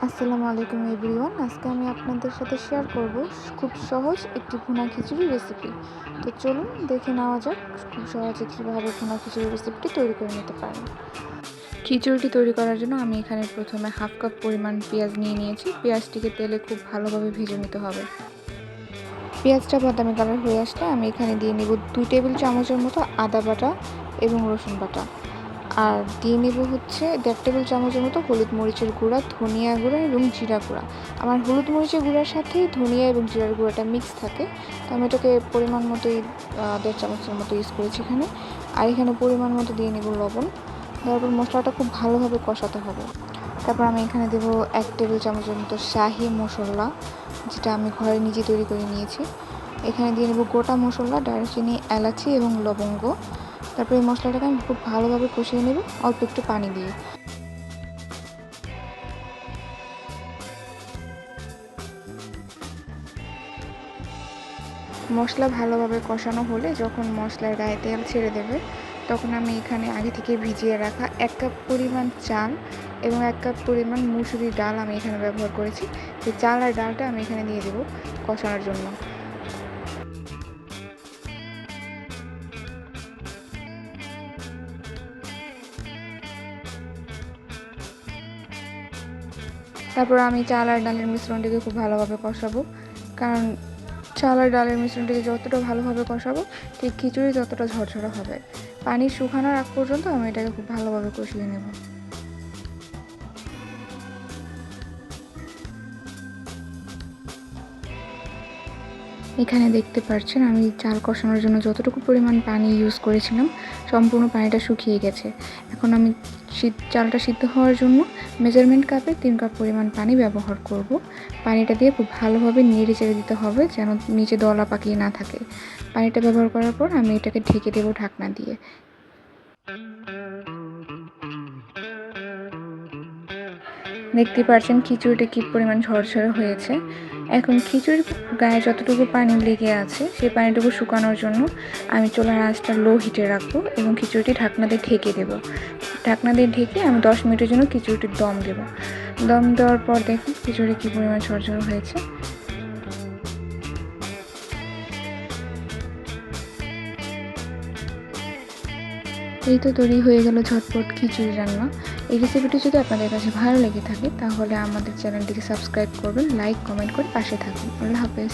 আসসালামু আলাইকুম এভরিওয়ান। আজকে আমি আপনাদের সাথে শেয়ার করব খুব সহজ একটি ভুনা খিচুড়ি রেসিপি। তো চলুন দেখে নেওয়া যাক খুব সহজে কীভাবে ভুনা খিচুড়ি রেসিপিটি তৈরি করে নিতে পারেন। খিচুড়িটি তৈরি করার জন্য আমি এখানে প্রথমে হাফ কাপ পরিমাণ পেঁয়াজ নিয়ে নিয়েছি। পেঁয়াজটিকে তেলে খুব ভালোভাবে ভেজে নিতে হবে। পেঁয়াজটা বাদামি কালার হয়ে আসলে আমি এখানে দিয়ে নেব 2 টেবিল চামচের মতো আদা বাটা এবং রসুন বাটা। আর দিয়ে নেব হচ্ছে 1.5 টেবিল চামচের মতো হলুদ মরিচের গুঁড়া, ধনিয়া গুঁড়া এবং জিরা গুঁড়া। আমার হলুদ মরিচের গুঁড়ার সাথে ধনিয়া এবং জিরার গুঁড়াটা মিক্স থাকে, তো আমি এটাকে পরিমাণ মতোই 1.5 চামচের মতো ইউজ করেছি এখানে। আর এখানে পরিমাণ মতো দিয়ে নেব লবণ। তারপর মশলাটা খুব ভালোভাবে কষাতে হবে। তারপর আমি এখানে দেব 1 টেবিল চামচের মতো শাহি মশলা, যেটা আমি ঘরে নিজে তৈরি করে নিয়েছি। এখানে দিয়ে নেব গোটা মশলা, দারুচিনি, এলাচি এবং লবঙ্গ। তারপর এই মশলাটাকে আমি খুব ভালোভাবে কষিয়ে নেব অল্প একটু পানি দিয়ে। মশলা ভালোভাবে কষানো হলে যখন মশলার গায়ে তেল ছেড়ে দেবে, তখন আমি এখানে আগে থেকে ভিজিয়ে রাখা 1 কাপ পরিমাণ চাল এবং 1 কাপ পরিমাণ মুসুরির ডাল আমি এখানে ব্যবহার করেছি। এই চাল আর ডালটা আমি এখানে দিয়ে দেবো কষানোর জন্য। তারপর আমি চাল আর ডালের মিশ্রণটিকে খুব ভালোভাবে কষাবো, কারণ চাল আর ডালের মিশ্রণটিকে যতটা ভালোভাবে কষাবো ঠিক খিচুড়ি ততটা ঝরঝরা হবে। পানি শুকানোর আগ পর্যন্ত আমি এটাকে খুব ভালোভাবে কষিয়ে নেব। এখানে দেখতে পাচ্ছেন আমি চাল কষানোর জন্য যতটুকু পরিমাণ পানি ইউজ করেছিলাম সম্পূর্ণ পানিটা শুকিয়ে গেছে। এখন আমি চালটা সিদ্ধ হওয়ার জন্য মেজারমেন্ট কাপে 3 কাপ পরিমাণ পানি ব্যবহার করব। পানিটা দিয়ে খুব ভালোভাবে নেড়ে চেড়ে দিতে হবে যেন নিচে দলা পাকিয়ে না থাকে। পানিটা ব্যবহার করার পর আমি এটাকে ঢেকে দেবো ঢাকনা দিয়ে। দেখতে পাচ্ছেন খিচুড়িটা কী পরিমাণ ঝরঝরে হয়েছে। এখন খিচুড়ির গায়ে যতটুকু পানি লেগে আছে সেই পানিটুকু শুকানোর জন্য আমি চুলার আঁচটা লো হিটে রাখবো এবং খিচুড়িটি ঢাকনা দিয়ে ঢেকে দেবো। ঢাকনা দিয়ে ঢেকে আমি 10 মিনিটের জন্য খিচুড়িটির দম দেবো। দম দেওয়ার পর দেখুন খিচুড়ি কী পরিমাণ ঝরঝরে হয়েছে। এই তো তৈরি হয়ে গেল ঝটপট খিচুড়ি রান্না। এই রেসিপিটি যদি আপনাদের কাছে ভালো লেগে থাকে তাহলে আমাদের চ্যানেলটিকে সাবস্ক্রাইব করবেন, লাইক কমেন্ট করে পাশে থাকুন। আল্লাহ হাফেজ।